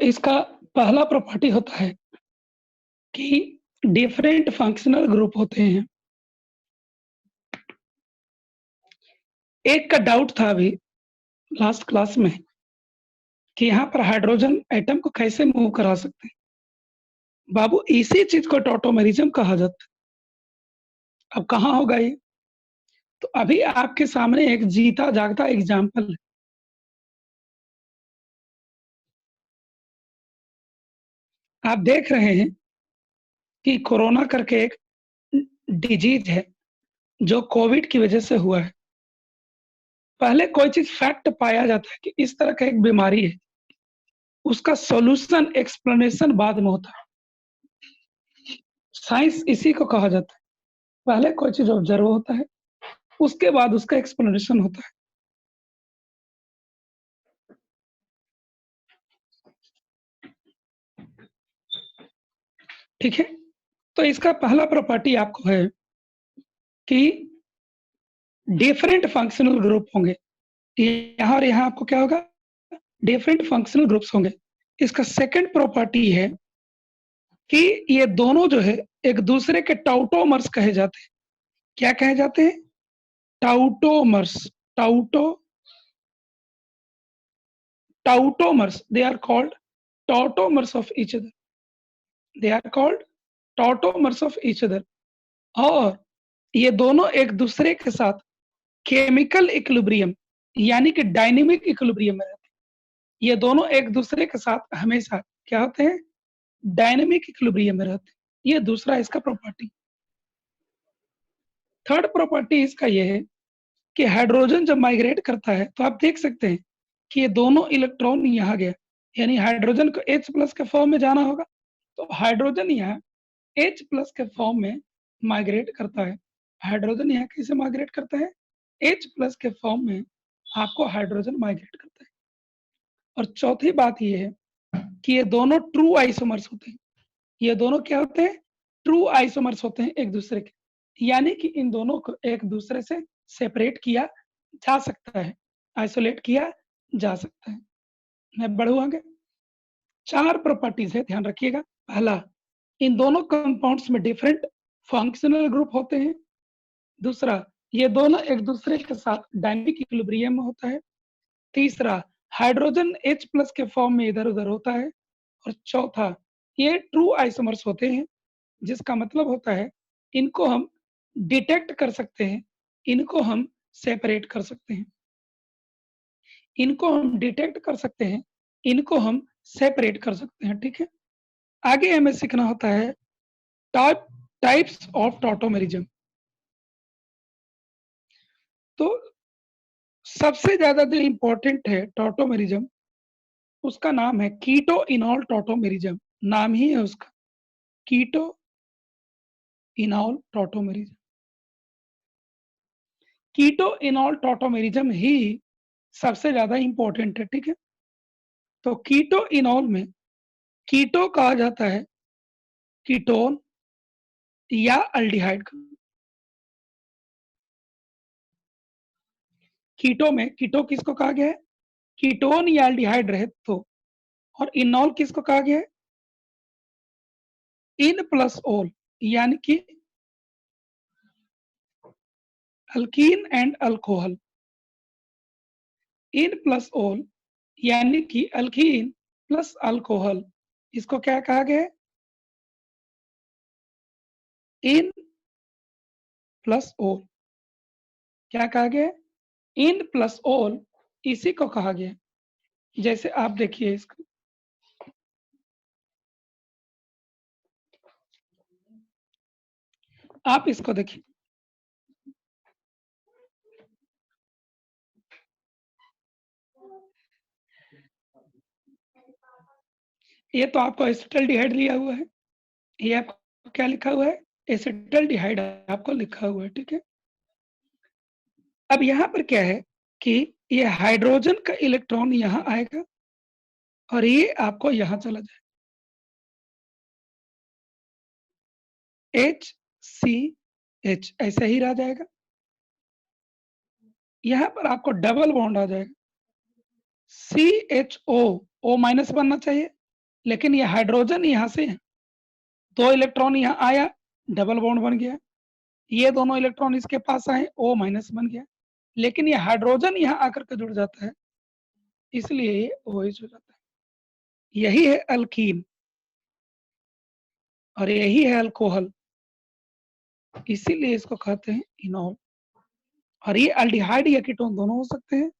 इसका पहला प्रॉपर्टी होता है कि डिफरेंट फंक्शनल ग्रुप होते हैं। एक का डाउट था अभी लास्ट क्लास में कि यहाँ पर हाइड्रोजन एटम को कैसे मूव करा सकते हैं। बाबू इसी चीज को टॉटोमेरिज्म कहा जाता है। अब कहाँ होगा ये? तो अभी आपके सामने एक जीता जागता एग्जाम्पल है। आप देख रहे हैं कि कोरोना करके एक डिजीज है जो कोविड की वजह से हुआ है। पहले कोई चीज फैक्ट पाया जाता है कि इस तरह का एक बीमारी है, उसका सॉल्यूशन एक्सप्लेनेशन बाद में होता है। साइंस इसी को कहा जाता है। पहले कोई चीज ऑब्जर्व होता है, उसके बाद उसका एक्सप्लेनेशन होता है। ठीक है, तो इसका पहला प्रॉपर्टी आपको है कि डिफरेंट फंक्शनल ग्रुप होंगे। यहाँ और यहाँ आपको क्या होगा? डिफरेंट फंक्शनल ग्रुप्स होंगे। इसका सेकंड प्रॉपर्टी है कि ये दोनों जो है एक दूसरे के टाउटोमर्स कहे जाते हैं। क्या कहे जाते हैं? टाउटोमर्स। टाउटोमर्स, they are called tautomers of each other. They are called tautomers of each other. और ये दोनों एक दूसरे के साथ केमिकल इक्विलिब्रियम यानी कि डायनेमिक इक्विलिब्रियम में रहते हैं। ये दोनों एक दूसरे के साथ हमेशा क्या होते हैं? डायनेमिक इक्विलिब्रियम में रहते हैं। ये दूसरा इसका प्रॉपर्टी। थर्ड प्रॉपर्टी इसका ये है कि हाइड्रोजन जब माइग्रेट करता है तो आप देख सकते हैं कि ये दोनों इलेक्ट्रॉन यहाँ गया, यानी हाइड्रोजन को H प्लस के फॉर्म में जाना होगा, तो हाइड्रोजन यहाँ H प्लस के फॉर्म में माइग्रेट करता है। हाइड्रोजन यहाँ कैसे माइग्रेट करता है? H प्लस के फॉर्म में आपको हाइड्रोजन माइग्रेट करता है। और चौथी बात ये है कि ये दोनों ट्रू आइसोमर्स होते हैं। ये दोनों क्या होते हैं? ट्रू आइसोमर्स होते हैं एक दूसरे के, यानी कि इन दोनों को एक दूसरे से सेपरेट किया जा सकता है, आइसोलेट किया जा सकता है। मैं बढ़ू आगे। 4 प्रॉपर्टीज है, ध्यान रखिएगा। पहला, इन दोनों कंपाउंड्स में डिफरेंट फंक्शनल ग्रुप होते हैं। दूसरा, ये दोनों एक दूसरे के साथ डायनेमिक इक्विलिब्रियम में होता है। तीसरा, हाइड्रोजन H प्लस के फॉर्म में इधर उधर होता है। और चौथा, ये ट्रू आइसोमर्स होते हैं, जिसका मतलब होता है इनको हम डिटेक्ट कर सकते हैं, इनको हम सेपरेट कर सकते हैं। इनको हम डिटेक्ट कर सकते हैं, इनको हम सेपरेट कर सकते हैं। ठीक है, आगे हमें सीखना होता है टाइप्स ऑफ टॉटोमेरिज्म। तो सबसे ज्यादा जो इंपॉर्टेंट है टॉटोमेरिज्म, उसका नाम है कीटो इनॉल टॉटोमेरिज्म। नाम ही है उसका, कीटो इनॉल टॉटोमेरिज्म। कीटो इनॉल टॉटोमेरिज्म ही सबसे ज्यादा इंपॉर्टेंट है। ठीक है, तो कीटो इनॉल में कीटो कहा जाता है कीटोन या अल्डिहाइड का। कीटो में कीटो किसको कहा गया है? कीटोन या अल्डिहाइड रहे तो। और इनॉल किसको कहा गया है? इन प्लस ओल, यानी कि alkyne and alcohol. In plus ओल यानी कि अल्कीन प्लस अल्कोहल, इसको क्या कहा गया है? इन प्लस ओल। क्या कहा गया है? इन प्लस ओल, इसी को कहा गया है। जैसे आप देखिए इसको, आप इसको देखिए, ये तो आपको एसिटल्डिहाइड लिया हुआ है, ये आपको क्या लिखा हुआ है? एसिटल्डिहाइड आपको लिखा हुआ है। ठीक है, अब यहाँ पर क्या है कि ये हाइड्रोजन का इलेक्ट्रॉन यहाँ आएगा और ये आपको यहाँ चला जाएगा, HCH ऐसे ही रह जाएगा। यहाँ पर आपको डबल बॉन्ड आ जाएगा, CHO, O माइनस बनना चाहिए, लेकिन ये हाइड्रोजन यहाँ से 2 इलेक्ट्रॉन यहाँ आया, डबल बॉन्ड बन गया। ये दोनों इलेक्ट्रॉन इसके पास आए, O माइनस बन गया। लेकिन ये हाइड्रोजन यहाँ आकर के जुड़ जाता है, इसलिए ये OH हो जाता है। यही है अल्कीन और यही है अल्कोहल, इसीलिए इसको कहते हैं इनॉल। और ये अल्डिहाइड या कीटोन दोनों हो सकते हैं,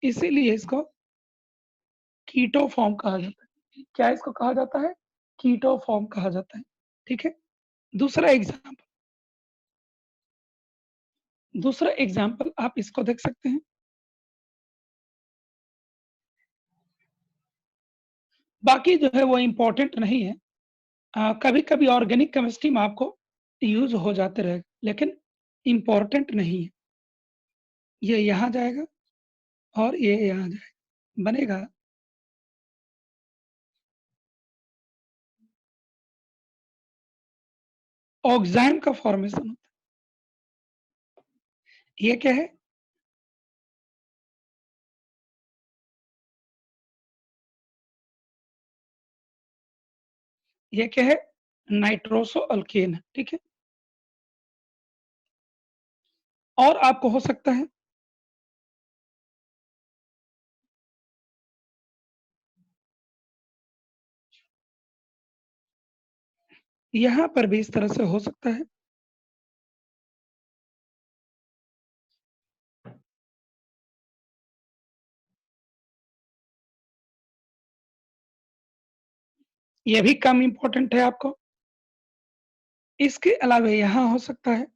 इसीलिए इसको कीटो फॉर्म कहा जाता है। क्या इसको कहा जाता है? कीटो फॉर्म कहा जाता है। ठीक है। दूसरा एग्जाम्पल, आप इसको देख सकते हैं। बाकी जो है वो इम्पोर्टेंट नहीं है। कभी कभी ऑर्गेनिक केमिस्ट्री में आपको यूज हो जाते रहेगा, लेकिन इम्पोर्टेंट नहीं है। ये यहाँ जाएगा और ये यहाँ जाएगा, बनेगा ऑक्साइड का फॉर्मेशन होता है। ये क्या है? ये क्या है? नाइट्रोसो अल्केन है। ठीक है। और आपको हो सकता है यहाँ पर भी इस तरह से हो सकता है। ये भी कम इम्पोर्टेंट है आपको। इसके अलावा यहाँ हो सकता है।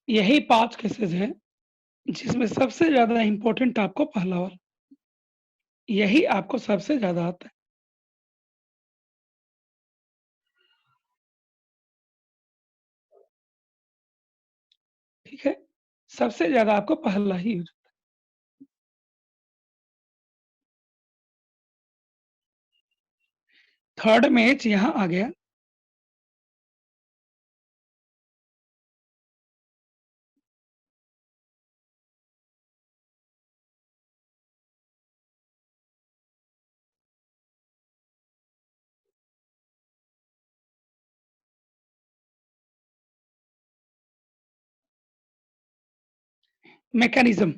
यही 5 केसेस है जिसमें सबसे ज्यादा इम्पोर्टेंट आपको पहला वाला, यही आपको सबसे ज्यादा आता है। ठीक है। सबसे ज्यादा आपको पहला ही यूज। थर्ड में H यहाँ आ गया। मैकेनिज्म,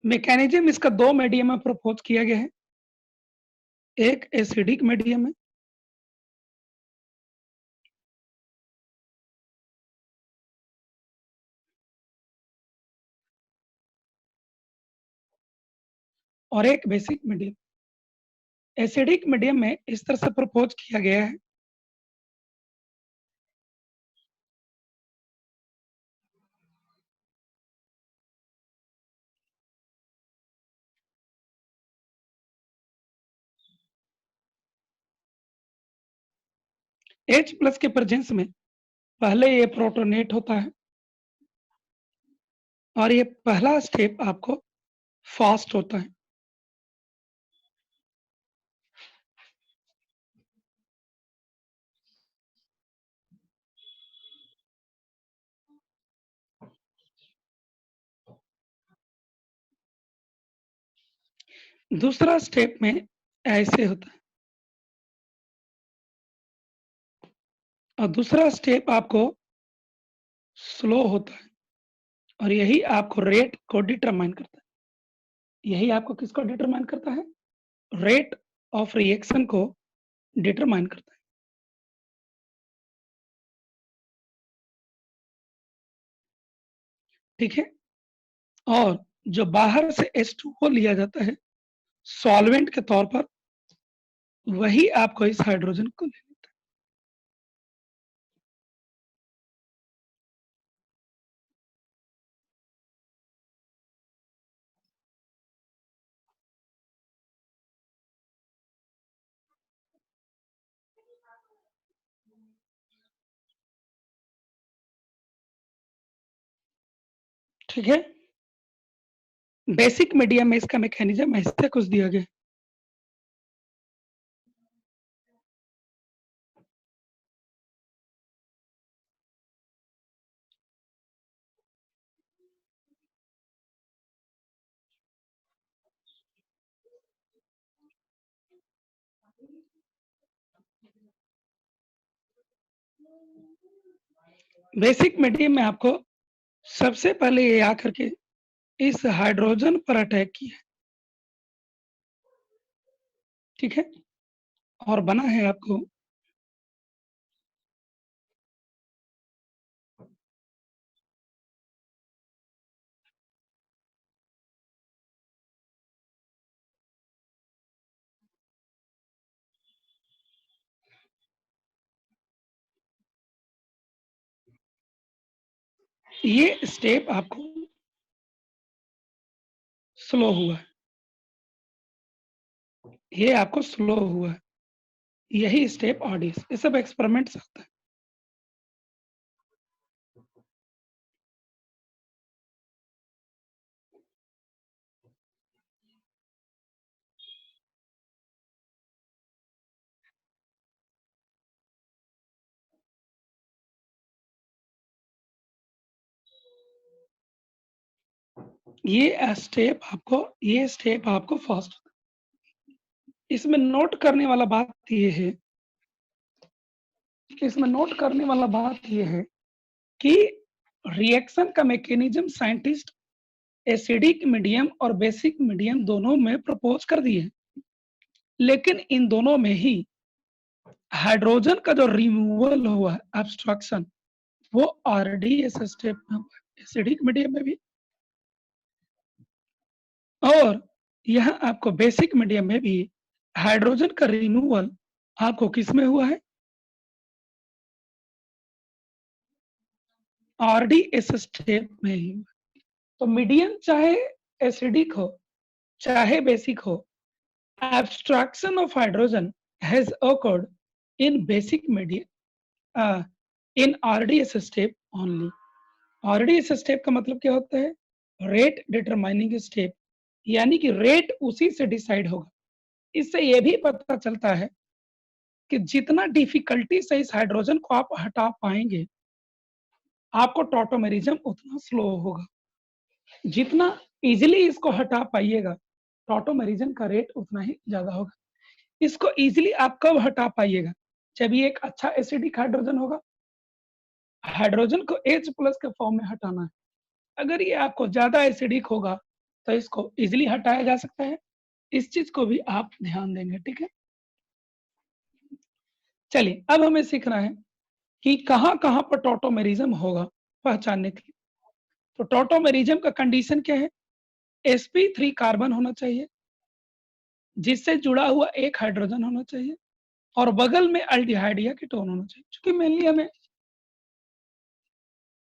मैकेनिज्म इसका 2 मीडियम में प्रपोज किया गया है। एक एसिडिक मीडियम है, और एक बेसिक मीडियम। एसिडिक मीडियम में इस तरह से प्रपोज किया गया है। H प्लस के प्रेजेंस में पहले ये प्रोटोनेट होता है और ये पहला स्टेप आपको फास्ट होता है। दूसरा स्टेप में ऐसे होता है और दूसरा स्टेप आपको स्लो होता है और यही आपको रेट को डिटरमाइन करता है। यही आपको किसको डिटरमाइन करता है? रेट ऑफ रिएक्शन को डिटरमाइन करता है। ठीक है? और जो बाहर से H2O लिया जाता है सॉल्वेंट के तौर पर, वही आपको इस हाइड्रोजन को ले लेता है। ठीक है? बेसिक मीडियम में इसका मैकेनिज्म ऐसे कुछ दिया गया है। बेसिक मीडियम में आपको सबसे पहले ये आकर के इस हाइड्रोजन पर अटैक किया, ठीक है? और बना है आपको ये स्टेप आपको स्लो हुआ है, ये आपको स्लो हुआ है, यही स्टेप ऑडियस, ये सब एक्सपेरिमेंट से होता है। ये स्टेप आपको फास्ट, इसमें नोट करने वाला बात ये है इसमें नोट करने वाला बात ये है कि रिएक्शन का मैकेनिज्म साइंटिस्ट एसिडिक मीडियम और बेसिक मीडियम दोनों में प्रपोज कर दिए, लेकिन इन दोनों में ही हाइड्रोजन का जो रिमूवल हुआ है, एब्स्ट्रक्शन, वो आरडीएस स्टेप में हुआ है, एसिडिक मीडियम में भी। और यहाँ आपको बेसिक मीडियम में भी हाइड्रोजन का रिमूवल आपको किस में हुआ है? आरडीएस स्टेप में ही। तो मीडियम चाहे एसिडिक हो चाहे बेसिक हो, abstraction of hydrogen has occurred in basic medium in RDS step only. RDS step का मतलब क्या होता है? रेट डिटरमाइनिंग स्टेप, यानी कि रेट उसी से डिसाइड होगा। इससे ये भी पता चलता है कि जितना डिफिकल्टी से इस हाइड्रोजन को आप हटा पाएंगे, आपको टॉटोमेरिज्म उतना स्लो होगा। जितना इजिली इसको हटा पाइएगा, टॉटोमेरिज्म का रेट उतना ही ज्यादा होगा। इसको इजिली आप कब हटा पाइएगा? जब ये एक अच्छा एसिडिक हाइड्रोजन होगा। हाइड्रोजन को H प्लस के फॉर्म में हटाना है। अगर ये आपको ज्यादा एसिडिक होगा तो इसको इजिली हटाया जा सकता है। इस चीज को भी आप ध्यान देंगे, ठीक है? चलिए, अब हमें सीखना है कि कहाँ कहाँ पर टॉटोमेरिज्म होगा, पहचानने के लिए। तो टॉटोमेरिज्म का कंडीशन क्या है? sp3 कार्बन होना चाहिए, जिससे जुड़ा हुआ एक हाइड्रोजन होना चाहिए और बगल में अल्डिहाइड या कीटोन होना चाहिए। क्योंकि मेनली हमें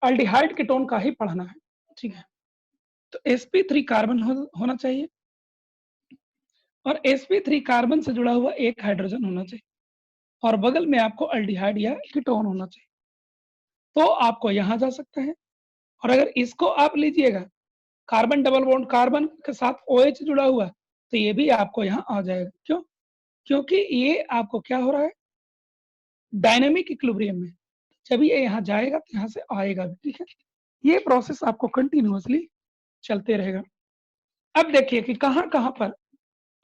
अल्डिहाइड कीटोन का ही पढ़ना है, ठीक है? तो sp3 कार्बन होना चाहिए और sp3 कार्बन से जुड़ा हुआ एक हाइड्रोजन होना चाहिए और बगल में आपको अल्डिहाइड या कीटोन होना चाहिए। तो आपको यहाँ जा सकता है। और अगर इसको आप लीजिएगा, कार्बन डबल बॉन्ड कार्बन के साथ OH जुड़ा हुआ है, तो ये भी आपको यहाँ आ जाएगा। क्यों? क्योंकि ये आपको क्या हो रहा है? डायनामिक इक्विलिब्रियम में। जब ये यहाँ जाएगा तो यहाँ से आएगा भी, ठीक है? ये प्रोसेस आपको कंटिन्यूअसली चलते रहेगा। अब देखिए कि कहाँ कहाँ पर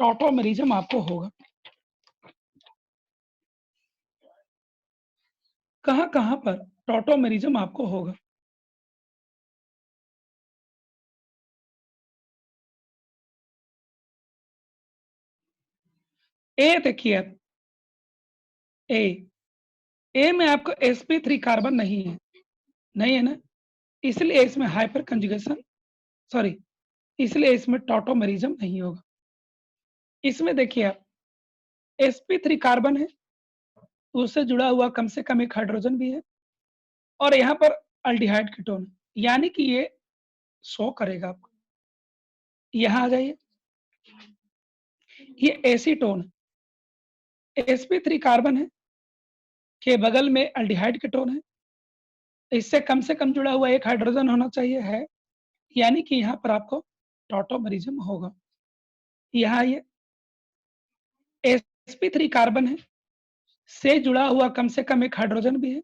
टॉटोमेरिज्म आपको होगा। कहाँ पर टॉटोमेरिज्म आपको होगा? ए देखिए आप, ए ए में आपको sp3 कार्बन नहीं है, नहीं है ना, इसलिए इसमें हाइपर कंजुगेशन, सॉरी, इसलिए इसमें टॉटोमेरिज्म नहीं होगा। इसमें देखिए आप, sp3 कार्बन है, उससे जुड़ा हुआ कम से कम एक हाइड्रोजन भी है, और यहाँ पर अल्डिहाइड कीटोन है, यानी कि ये शो करेगा आपको। यहाँ आ जाइए, ये एसीटोन है, sp3 कार्बन है, के बगल में अल्डिहाइड कीटोन है, इससे कम से कम जुड़ा हुआ एक हाइड्रोजन होना चाहिए, है, यानी कि यहाँ पर आपको टॉटोमेरिज्म होगा। यहाँ ये sp3 कार्बन है, से जुड़ा हुआ कम से कम एक हाइड्रोजन भी है,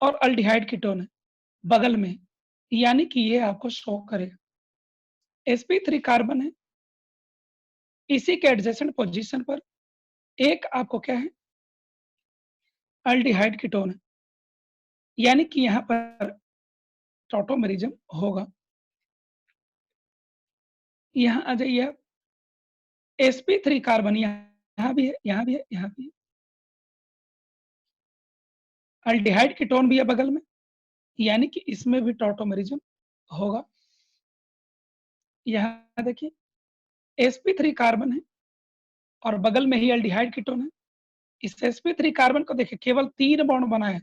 और अल्डिहाइड कीटोन है बगल में, यानी कि ये आपको शो करेगा। sp3 कार्बन है, इसी के एडजेसेंट पोजीशन पर एक आपको क्या है, अल्डिहाइड कीटोन है, यानी कि यहाँ पर टॉटोमेरिज्म होगा। यहाँ आ जाइए आप, sp3 कार्बन यहाँ भी है, यहाँ भी है, यहाँ भी है, अल्डिहाइड कीटोन भी है बगल में, यानी कि इसमें भी टॉटोमेरिज्म होगा। यहाँ देखिए, sp3 कार्बन है और बगल में ही अल्डिहाइड कीटोन है। इस sp3 कार्बन को देखिए केवल 3 बॉन्ड बना है,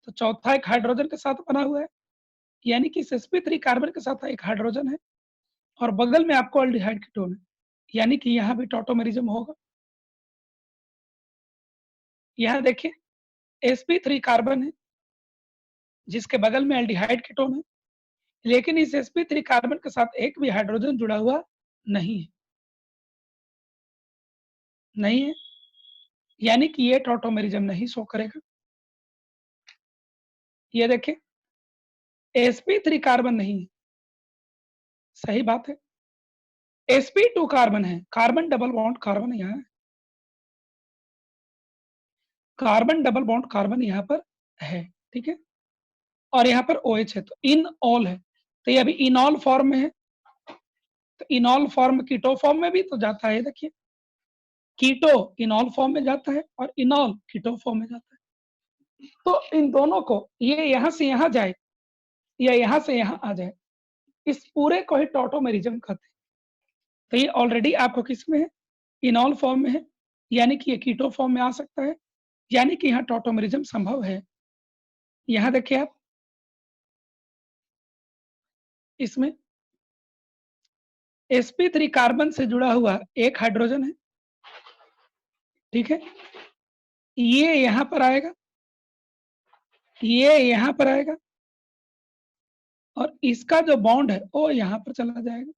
तो चौथा एक हाइड्रोजन के साथ बना हुआ है, यानी कि इस sp3 कार्बन के साथ एक हाइड्रोजन है, और बगल में आपको अल्डिहाइड कीटोन है, यानी कि यहाँ भी टॉटोमेरिज्म होगा। यहाँ देखिए, sp3 कार्बन है, जिसके बगल में अल्डिहाइड कीटोन है, लेकिन इस sp3 कार्बन के साथ एक भी हाइड्रोजन जुड़ा हुआ नहीं है, नहीं है, यानी कि ये टॉटोमेरिज्म नहीं शो करेगा। ये देखिए, sp3 कार्बन नहीं है, सही बात है, sp2 कार्बन है, कार्बन डबल बॉन्ड कार्बन यहाँ है, कार्बन डबल बॉन्ड कार्बन यहाँ पर है, ठीक है, और यहाँ पर OH है, तो इन ऑल है, तो ये अभी इनॉल फॉर्म में है, तो इनॉल फॉर्म कीटो फॉर्म में भी तो जाता है, देखिए, कीटो इनॉल फॉर्म में जाता है और इनॉल कीटो फॉर्म में जाता है, तो इन दोनों को ये यहाँ से यहाँ जाए या यहाँ से यहाँ आ जाए, इस पूरे को ही टॉटोमेरिज्म कहते हैं। तो ये ऑलरेडी आपको किस में है, इनॉल फॉर्म में है, यानी कि ये कीटो फॉर्म में आ सकता है, यानी कि यहाँ टॉटोमेरिज्म संभव है। यहाँ देखिए आप, इसमें sp3 कार्बन से जुड़ा हुआ एक हाइड्रोजन है, ठीक है, ये यहाँ पर आएगा, ये यहाँ पर आएगा, और इसका जो बॉन्ड है वो यहाँ पर चला जाएगा।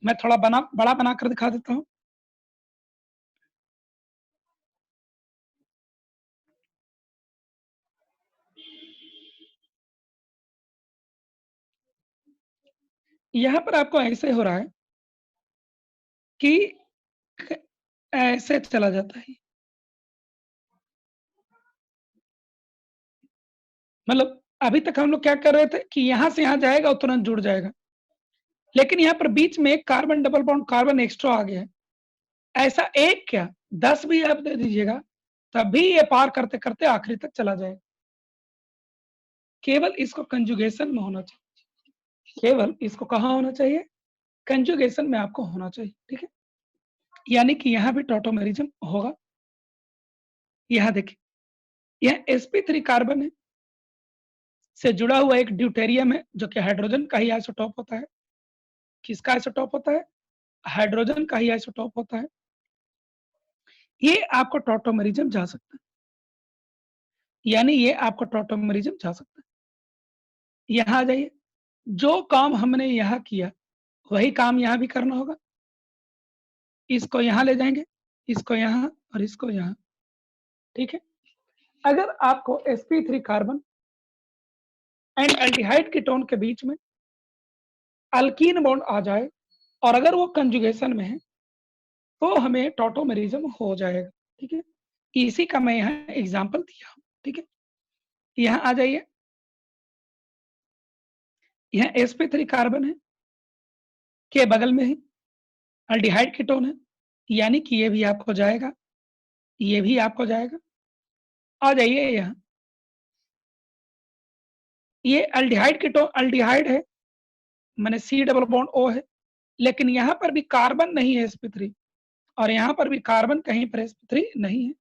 मैं थोड़ा बड़ा बनाकर दिखा देता हूँ। यहाँ पर आपको ऐसे हो रहा है कि ऐसे चला जाता है, मतलब अभी तक हम लोग क्या कर रहे थे कि यहाँ से यहाँ जाएगा और तुरंत जुड़ जाएगा, लेकिन यहाँ पर बीच में एक carbon double bond carbon extra आ गया है। ऐसा एक क्या 10 भी आप दे दीजिएगा, तब भी ये पार करते करते आखिरी तक चला जाएगा। केवल इसको कंजुगेशन में होना चाहिए, केवल इसको कहाँ होना चाहिए, कंजुगेशन में आपको होना चाहिए, ठीक है, यानी कि यहाँ भी टॉटोमेरिज्म होगा। यहाँ देखिए, यह sp3 कार्बन है, से जुड़ा हुआ एक ड्यूटेरियम है, जो कि हाइड्रोजन का ही आइसोटॉप होता है। किसका आइसोटॉप होता है, हाइड्रोजन का ही आइसोटॉप होता है। ये आपको टॉटोमेरिज्म जा सकता है, यानी ये आपको टॉटोमेरिज्म जा सकता है। यहाँ आ जाइए, जो काम हमने यहाँ किया वही काम यहाँ भी करना होगा। इसको यहाँ ले जाएंगे, इसको यहाँ और इसको यहाँ, ठीक है। अगर आपको sp3 carbon and aldehyde ketone के बीच में अल्कीन बॉन्ड आ जाए, और अगर वो कंजुगेशन में है, तो हमें टॉटोमेरिज्म हो जाएगा। ठीक है, इसी का मैं यहाँ एग्जाम्पल दिया हूँ। ठीक है, यहाँ आ जाइए, यहाँ sp3 कार्बन है, के बगल में है अल्डिहाइड कीटोन है, यानी कि ये भी आपको जाएगा, ये भी आपको जाएगा। आ जाइए यहाँ, ये अल्डिहाइड कीटोन अल्डिहाइड है, मैंने C डबल बॉन्ड O है, लेकिन यहाँ पर भी कार्बन नहीं है sp3, और यहाँ पर भी कार्बन कहीं पर sp3 नहीं है,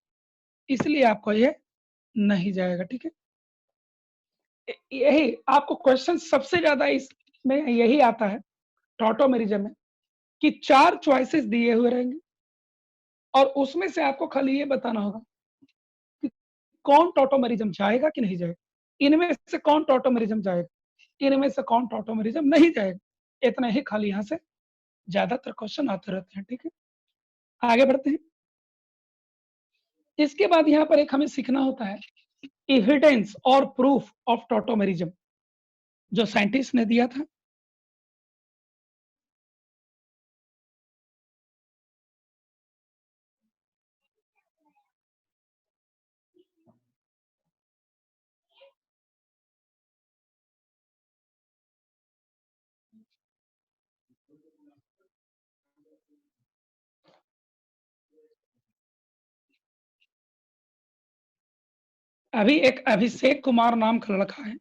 इसलिए आपको ये नहीं जाएगा। ठीक है, यही आपको क्वेश्चन सबसे ज्यादा इसमें यही आता है टॉटोमेरिज्म में, कि 4 चॉइसेस दिए हुए रहेंगे और उसमें से आपको खाली ये बताना होगा कि कौन टॉटोमेरिज्म जाएगा कि नहीं जाएगा, इनमें से कौन टॉटोमेरिज्म जाएगा, इनमें से कौन टॉटोमेरिज्म नहीं जाएगा। इतना ही खाली यहाँ से ज्यादातर क्वेश्चन आते रहते हैं। ठीक है, आगे बढ़ते हैं। इसके बाद यहाँ पर एक हमें सीखना होता है एविडेंस और प्रूफ ऑफ टॉटोमेरिज्म, जो साइंटिस्ट ने दिया था। अभी एक अभिषेक कुमार नाम का लड़का है,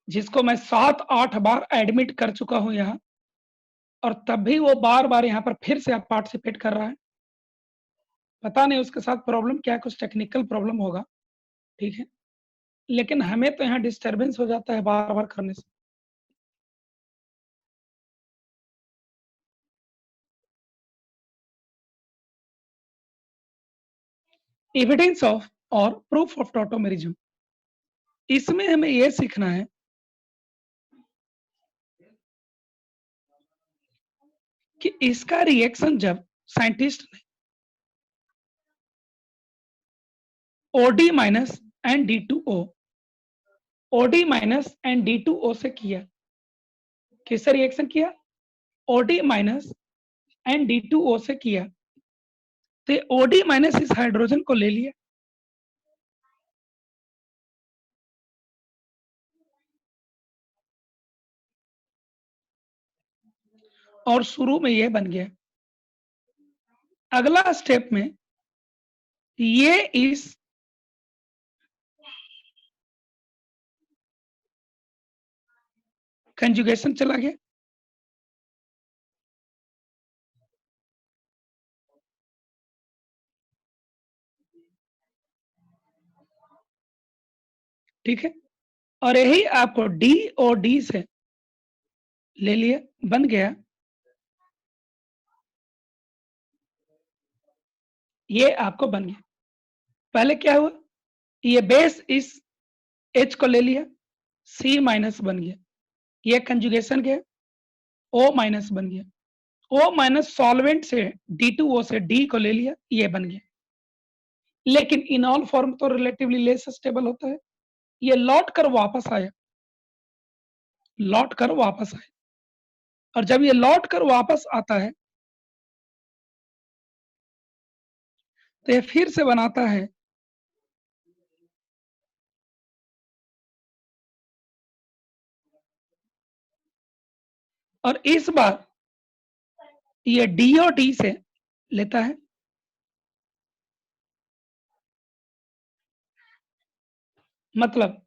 जिसको मैं 7-8 बार एडमिट कर चुका हूं यहाँ, और तब भी वो बार बार यहाँ पर फिर से पार्टिसिपेट कर रहा है। पता नहीं उसके साथ प्रॉब्लम क्या है, कुछ टेक्निकल प्रॉब्लम होगा। ठीक है, लेकिन हमें तो यहाँ डिस्टरबेंस हो जाता है बार बार करने से। एविडेंस ऑफ और प्रूफ ऑफ टॉटोमेरिज्म, इसमें हमें यह सीखना है कि इसका रिएक्शन जब साइंटिस्ट ने OD minus and D2O, OD minus and D2O से किया, किससे रिएक्शन किया, OD माइनस एंड D2O से किया, तो OD माइनस इस हाइड्रोजन को ले लिया, और शुरू में ये बन गया। अगला स्टेप में ये इस कंजुगेशन चला गया, ठीक है, और यही आपको DOD से ले लिया, बन गया, ये आपको बन गया। पहले क्या हुआ, ये बेस इस H को ले लिया, C माइनस बन गया, ये कंजुगेशन गया, O माइनस बन गया, O माइनस सॉल्वेंट से D2O से D को ले लिया, ये बन गया। लेकिन इनॉल फॉर्म तो रिलेटिवली लेस स्टेबल होता है, ये लौट कर वापस आया, लौट कर वापस आया, और जब ये लौट कर वापस आता है तो ये फिर से बनाता है और इस बार ये DOD से लेता है, मतलब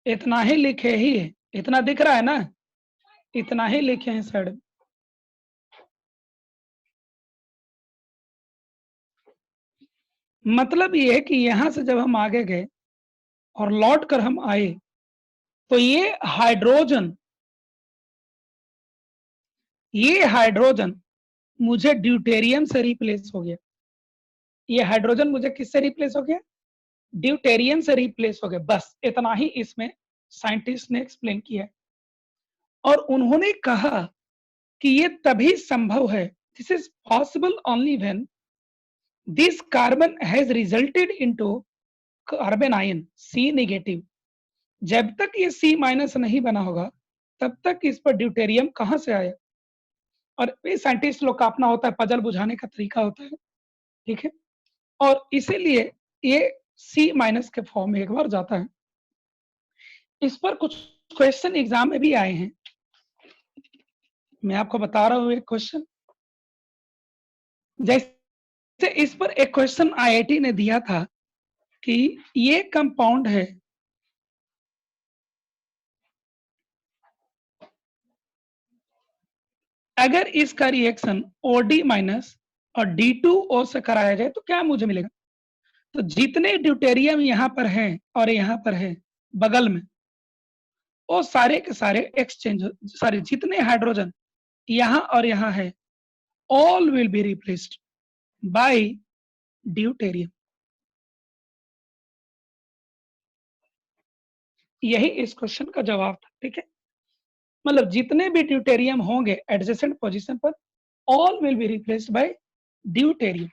इतना ही लिखे ही है, इतना दिख रहा है ना, इतना ही लिखे हैं साइड में। मतलब ये है कि यहां से जब हम आगे गए और लौट कर हम आए, तो ये हाइड्रोजन मुझे ड्यूटेरियम से रिप्लेस हो गया, ये हाइड्रोजन मुझे किससे रिप्लेस हो गया, ड्यूटेरियम से रिप्लेस हो गया। बस इतना ही इसमें साइंटिस्ट ने एक्सप्लेन किया, और उन्होंने कहा कि ये तभी संभव है, this is possible only when this carbon has resulted into carbon ion C negative, जब तक ये C माइनस नहीं बना होगा, तब तक इस पर ड्यूटेरियम कहाँ से आया? और ये साइंटिस्ट लोग का अपना होता है, पजल बुझाने का तरीका होता है, ठीक है? और इसीलिए ये C माइनस के फॉर्म में एक बार जाता है। इस पर कुछ क्वेश्चन एग्जाम में भी आए हैं। मैं आपको बता रहा हूँ एक क्वेश्चन। जैसे इस पर एक क्वेश्चन आईआईटी ने दिया था कि ये कंपाउंड है, अगर इसका रिएक्शन OD माइनस और D2O से कराया जाए तो क्या मुझे मिलेगा? तो जितने ड्यूटेरियम यहाँ पर हैं और यहाँ पर है बगल में, वो सारे के सारे एक्सचेंज, सारे जितने हाइड्रोजन यहाँ और यहाँ है, all will be replaced by deuterium. यही इस क्वेश्चन का जवाब था, ठीक है? मतलब जितने भी ड्यूटेरियम होंगे एडजेसेंट पोजीशन पर, all will be replaced by deuterium,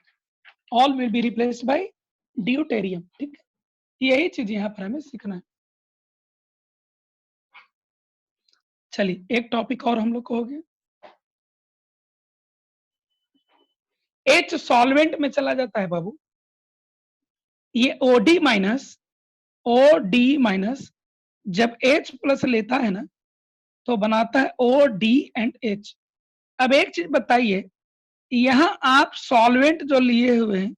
all will be replaced by deuterium, ठीक है? यही चीज यहाँ पर हमें सीखना है। चलिए एक टॉपिक और हम लोग को हो गया। H सॉल्वेंट में चला जाता है बाबू। ये OD माइनस जब H प्लस लेता है ना, तो बनाता है OD एंड H। अब एक चीज बताइए, यहाँ आप सॉल्वेंट जो लिए हुए हैं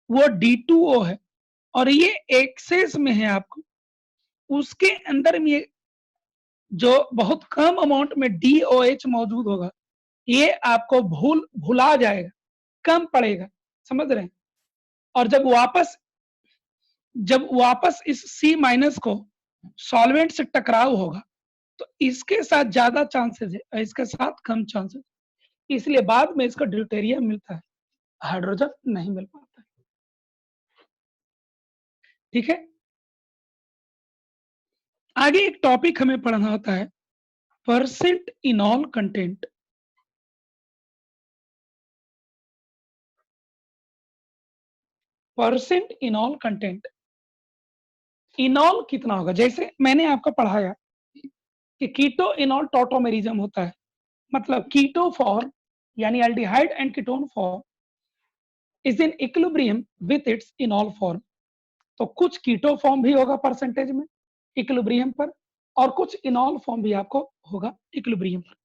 वो D2O है और ये एक्सेस में है आपको, उसके अंदर में जो बहुत कम अमाउंट में DOH मौजूद होगा, ये आपको भुला जाएगा, कम पड़ेगा, समझ रहे हैं? और जब वापस इस C माइनस को सॉल्वेंट से टकराव होगा, तो इसके साथ ज्यादा चांसेस है, इसके साथ कम चांसेस, इसलिए बाद में इसका ड्यूटेरियम मिलता है, हाइड्रोजन नहीं मिल पाता है, ठीक है? आगे एक टॉपिक हमें पढ़ना होता है, परसेंट इनॉल कंटेंट। परसेंट इनॉल कंटेंट, इनॉल कितना होगा? जैसे मैंने आपको पढ़ाया कि कीटो इनॉल टॉटोमेरिज्म होता है, मतलब कीटो फॉर्म यानी aldehyde and ketone form is in equilibrium with its इनॉल form. तो कुछ कीटो फॉर्म भी होगा परसेंटेज में इक्विलिब्रियम पर, और कुछ इनॉल फॉर्म भी आपको होगा इक्विलिब्रियम पर,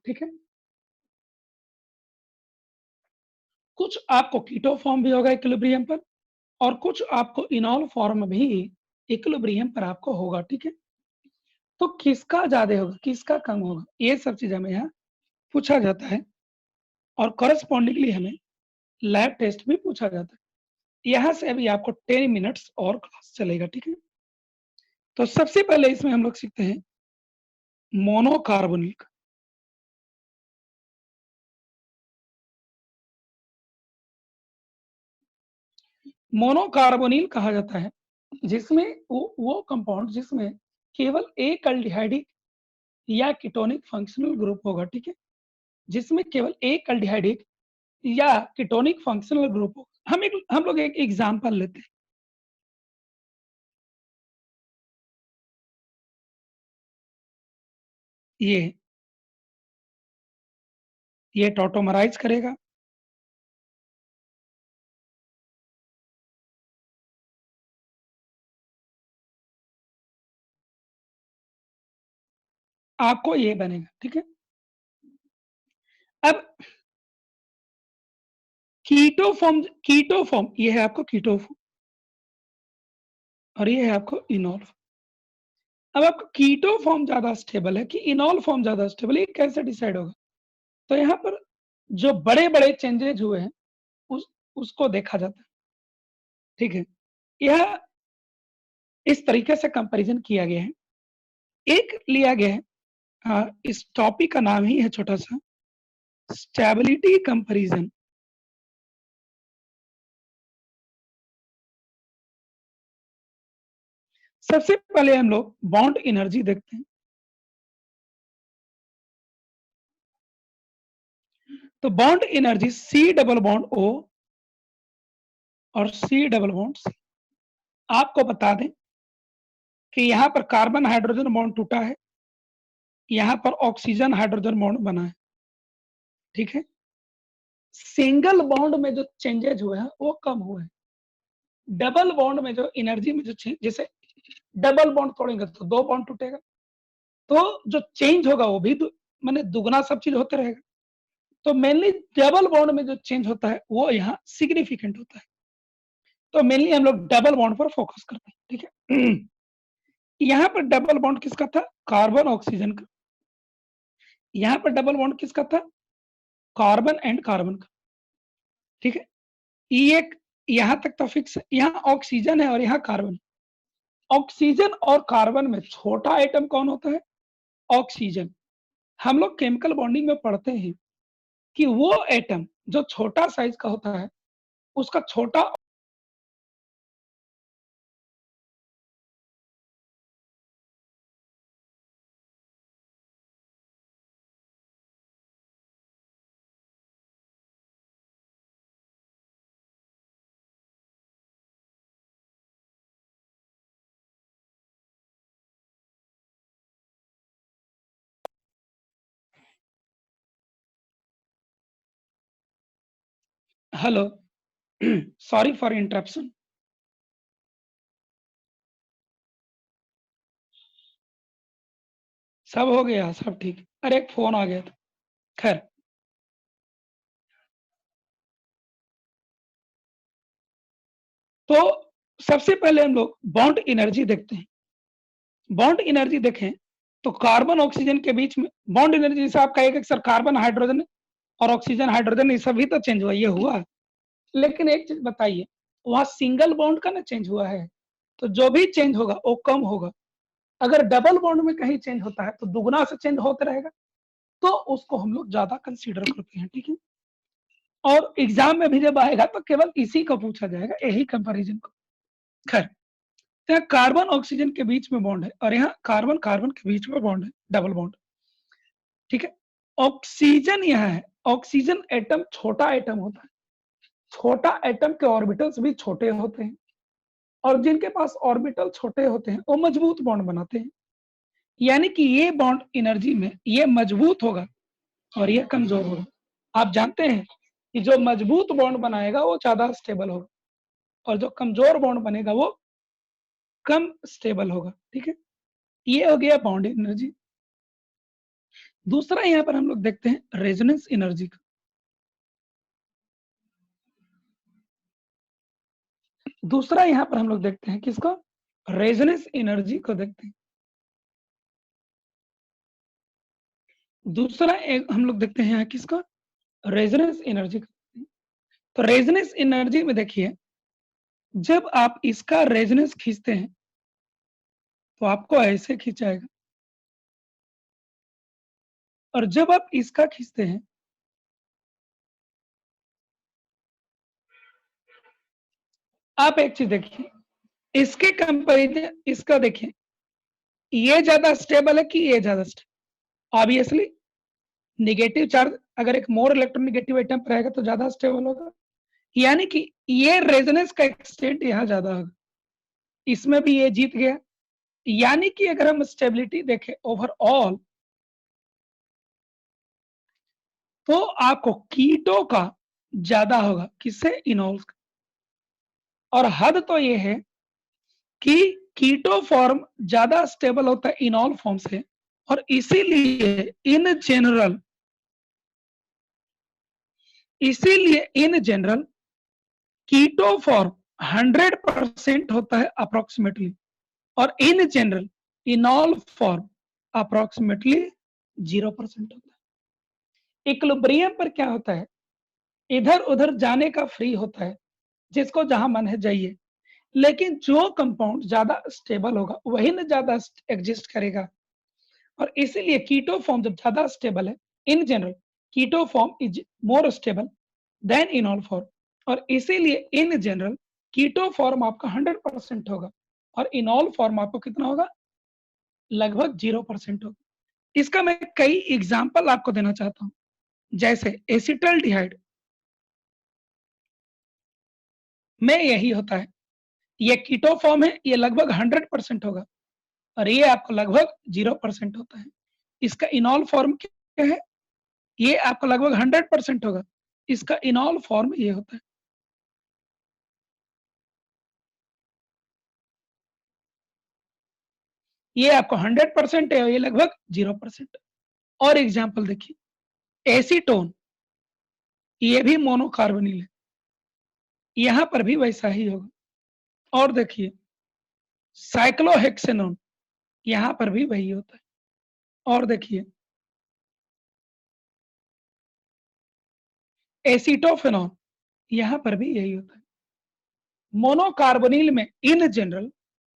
ठीक है? कुछ आपको कीटो फॉर्म भी होगा इक्विलिब्रियम पर, और कुछ आपको इनॉल फॉर्म भी इक्विलिब्रियम पर आपको होगा, ठीक है? तो किसका ज्यादा होगा, किसका कम होगा, ये सब चीज हमें यहाँ पूछा जाता है, और करस्पॉन्डिंगली हमें लैब टेस्ट भी पूछा जाता है। यहाँ से अभी आपको 10 मिनट्स और क्लास चलेगा, ठीक है? तो सबसे पहले इसमें हम लोग सीखते हैं मोनोकार्बोनिल का। मोनोकार्बोनिल कहा जाता है जिसमें वो कंपाउंड जिसमें केवल एक अल्डिहाइडिक या कीटोनिक फंक्शनल ग्रुप होगा, ठीक है? जिसमें केवल एक अल्डिहाइडिक या कीटोनिक फंक्शनल ग्रुप होगा। हम लोग एक एग्जांपल लेते हैं। ये ये टॉटोमराइज करेगा, आपको ये बनेगा, ठीक है? अब कीटो फॉर्म ये है आपको कीटो फॉर्म, और ये है आपको इनॉल। अब आपको कीटो फॉर्म ज्यादा स्टेबल है कि इनॉल फॉर्म ज्यादा स्टेबल है, ये कैसे डिसाइड होगा? तो यहाँ पर जो बड़े बड़े चेंजेज हुए हैं उसको देखा जाता है, ठीक है? यह इस तरीके से कंपैरिजन किया गया है। एक लिया गया है, इस टॉपिक का नाम ही है छोटा सा, स्टेबिलिटी कंपैरिजन। सबसे पहले हम लोग बॉन्ड एनर्जी देखते हैं। तो bond energy C double bond O और C डबल बॉन्ड C। आपको बता दें कि यहाँ पर कार्बन हाइड्रोजन बॉन्ड टूटा है, यहाँ पर ऑक्सीजन हाइड्रोजन बॉन्ड बना है, ठीक है। सिंगल बॉन्ड में जो चेंजेज हुए हैं वो कम हुए हैं। डबल बॉन्ड में जो एनर्जी में जो चेंज, जैसे डबल बॉन्ड तोड़ेंगे तो 2 बॉन्ड टूटेगा, तो जो चेंज होगा वो भी माने दुगना सब चीज होते रहेगा। तो मेनली डबल बॉन्ड में जो चेंज होता है वो यहाँ सिग्निफिकेंट होता है। तो मेनली हम लोग डबल बॉन्ड पर फोकस करते हैं, ठीक है। यहाँ पर डबल बॉन्ड किसका था? कार्बन ऑक्सीजन का। यहाँ पर डबल बॉन्ड किसका था? कार्बन एंड कार्बन का, ठीक है। ये एक यहाँ तक तो फिक्स है। यहाँ ऑक्सीजन है और यहाँ कार्बन। ऑक्सीजन और कार्बन में छोटा आइटम कौन होता है? ऑक्सीजन। हम लोग केमिकल बॉन्डिंग में पढ़ते हैं कि वो एटम जो छोटा साइज का होता है उसका छोटा। हेलो। Sorry for interruption. सब हो गया, सब ठीक। अरे एक फोन आ गया था। खैर, तो सबसे पहले हम लोग बॉन्ड एनर्जी देखते हैं। बॉन्ड एनर्जी देखें तो कार्बन ऑक्सीजन के बीच में बॉन्ड एनर्जी, जैसे आप कहेंगे सर कार्बन हाइड्रोजन और ऑक्सीजन हाइड्रोजन ये सभी तो चेंज हुआ, ये हुआ। लेकिन एक चीज बताइए, वहां सिंगल बॉन्ड का ना चेंज हुआ है, तो जो भी चेंज होगा वो कम होगा। अगर डबल बॉन्ड में कहीं चेंज होता है तो दुगना से चेंज होता रहेगा, तो उसको हम लोग ज्यादा कंसीडर करते हैं, ठीक है। और एग्जाम में भी जब आएगा तो केवल इसी को पूछा जाएगा, यही कंपैरिजन को। खैर, तो यहाँ कार्बन ऑक्सीजन के बीच में बॉन्ड है और यहाँ कार्बन कार्बन के बीच में बॉन्ड है, डबल बॉन्ड, ठीक है। ऑक्सीजन यहाँ है। ऑक्सीजन एटम छोटा एटम होता है। छोटा एटम के ऑर्बिटल्स भी छोटे होते हैं, और जिनके पास ऑर्बिटल छोटे होते हैं वो मजबूत बॉन्ड बनाते हैं। यानी कि ये बॉन्ड एनर्जी में ये मजबूत होगा और ये कमजोर होगा। आप जानते हैं कि जो मजबूत बॉन्ड बनाएगा वो ज्यादा स्टेबल होगा, और जो कमजोर बॉन्ड बनेगा वो कम स्टेबल होगा, ठीक है। ये हो गया बॉन्ड एनर्जी। दूसरा यहाँ पर हम लोग देखते हैं रेजोनेंस एनर्जी का। दूसरा यहाँ पर हम लोग देखते हैं किसको? रेजोनेंस एनर्जी को देखते हैं। दूसरा एक हम लोग देखते हैं यहाँ किसका? रेजोनेंस एनर्जी का। तो रेजोनेंस एनर्जी में देखिए, जब आप इसका रेजोनेंस खींचते हैं तो आपको ऐसे खींचाएगा, और जब आप इसका खींचते हैं आप एक चीज देखिए, इसके कंपेरिजन इसका देखिए, ये ज्यादा स्टेबल है कि ये ज्यादा स्टेबल? ऑब्वियसली नेगेटिव चार्ज अगर एक मोर इलेक्ट्रोनेगेटिव आइटम पर रहेगा तो ज्यादा स्टेबल होगा। यानी कि ये रेजोनेंस का एक्सटेंट यहाँ ज्यादा होगा। इसमें भी ये जीत गया। यानी कि अगर हम स्टेबिलिटी देखें ओवरऑल, तो आपको कीटो का ज्यादा होगा, किससे? इनोल्स का। और हद तो ये है कि कीटो फॉर्म ज्यादा स्टेबल होता है इनॉल फॉर्म से, और इसीलिए इन जनरल कीटो फॉर्म 100% होता है अप्रोक्सीमेटली, और इन जनरल इनॉल फॉर्म अप्रोक्सीमेटली 0% होता है। इक्विलिब्रियम पर क्या होता है? इधर उधर जाने का फ्री होता है, जिसको जहां मन है जाइए। लेकिन जो कंपाउंड ज्यादा स्टेबल होगा वही ना ज्यादा एग्जिस्ट करेगा। और इसीलिए कीटो फॉर्म जब ज्यादा स्टेबल है, in general keto form is more stable than enol form, और इसीलिए इन जनरल कीटो फॉर्म आपका 100% होगा, और इनॉल फॉर्म आपको कितना होगा? लगभग 0% होगा। इसका मैं कई एग्जाम्पल आपको देना चाहता हूं, जैसे एसिटल्डिहाइड में यही होता है। ये कीटो फॉर्म है, ये लगभग 100% होगा, और ये आपको लगभग 0% होता है। इसका इनॉल फॉर्म क्या है? ये आपका लगभग 100% होगा। इसका इनॉल फॉर्म ये होता है। ये आपको 100% है और ये लगभग 0%। और एग्जांपल देखिए, एसीटोन, ये भी मोनोकार्बोनिल है। यहाँ पर भी वैसा ही होगा। और देखिए, साइक्लोहेक्सेनोन, यहाँ पर भी वही होता है। और देखिए, एसीटोफेनॉन, यहाँ पर भी यही होता है। मोनोकार्बोनिल में इन जनरल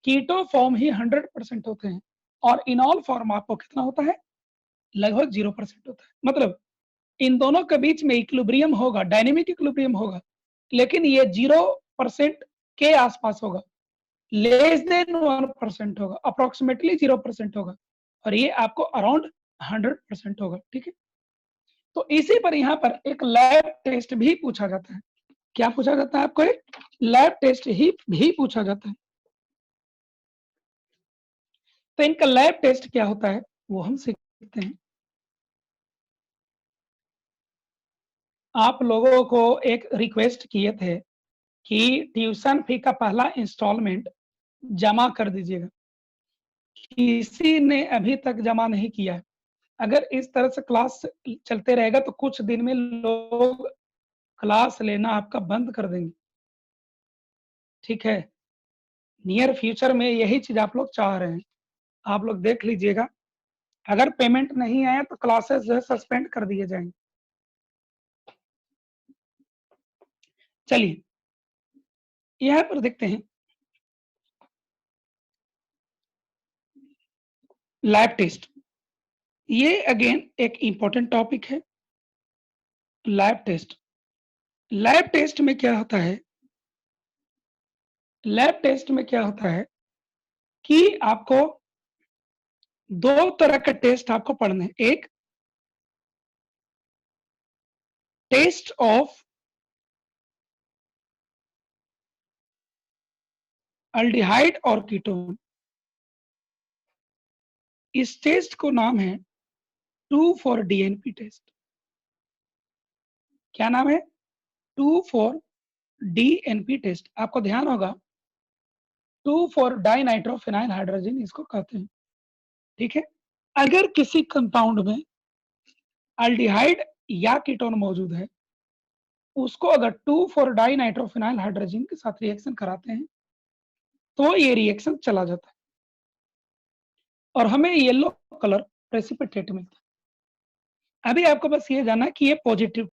कीटो फॉर्म ही 100% होते हैं और इनॉल फॉर्म आपको कितना होता है? लगभग 0% होता है। मतलब इन दोनों के बीच में इक्विलिब्रियम होगा, डायनेमिक इक्विलिब्रियम होगा, लेकिन ये 0% के आसपास होगा, लेस देन 1% होगा, अप्रोक्सीमेटली 0% होगा, और ये आपको अराउंड 100% होगा। ठीक है, तो इसी पर यहाँ पर एक लैब टेस्ट भी पूछा जाता है। क्या पूछा जाता है आपको? एक लैब टेस्ट ही भी पूछा जाता है। तो इनका लैब टेस्ट क्या होता है वो हम सीखते हैं। आप लोगों को एक रिक्वेस्ट किए थे कि ट्यूशन फी का पहला इंस्टॉलमेंट जमा कर दीजिएगा। किसी ने अभी तक जमा नहीं किया है। अगर इस तरह से क्लास चलते रहेगा तो कुछ दिन में लोग क्लास लेना आपका बंद कर देंगे। ठीक है, नियर फ्यूचर में यही चीज आप लोग चाह रहे हैं। आप लोग देख लीजिएगा, अगर पेमेंट नहीं आया तो क्लासेस जो है सस्पेंड कर दिए जाएंगे। चलिए यहाँ पर देखते हैं लैब टेस्ट। ये अगेन एक इंपॉर्टेंट टॉपिक है, लैब टेस्ट। लैब टेस्ट में क्या होता है? लैब टेस्ट में क्या होता है कि आपको दो तरह के टेस्ट आपको पढ़ने हैं। एक टेस्ट ऑफ अल्डिहाइड और कीटोन। इस टेस्ट को नाम है 2,4-DNP टेस्ट। क्या नाम है? 2,4-DNP test. आपको ध्यान होगा 2,4-डाइनाइट्रोफिनाइल हाइड्रोजन इसको कहते हैं। ठीक है, अगर किसी कंपाउंड में अल्डिहाइड या कीटोन मौजूद है, उसको अगर 2,4-डाइनाइट्रोफिनाइल हाइड्रोजन के साथ रिएक्शन कराते हैं तो ये रिएक्शन चला जाता है और हमें येलो कलर प्रेसिपिटेट मिलता है। अभी आपको बस ये जानना है कि ये पॉजिटिव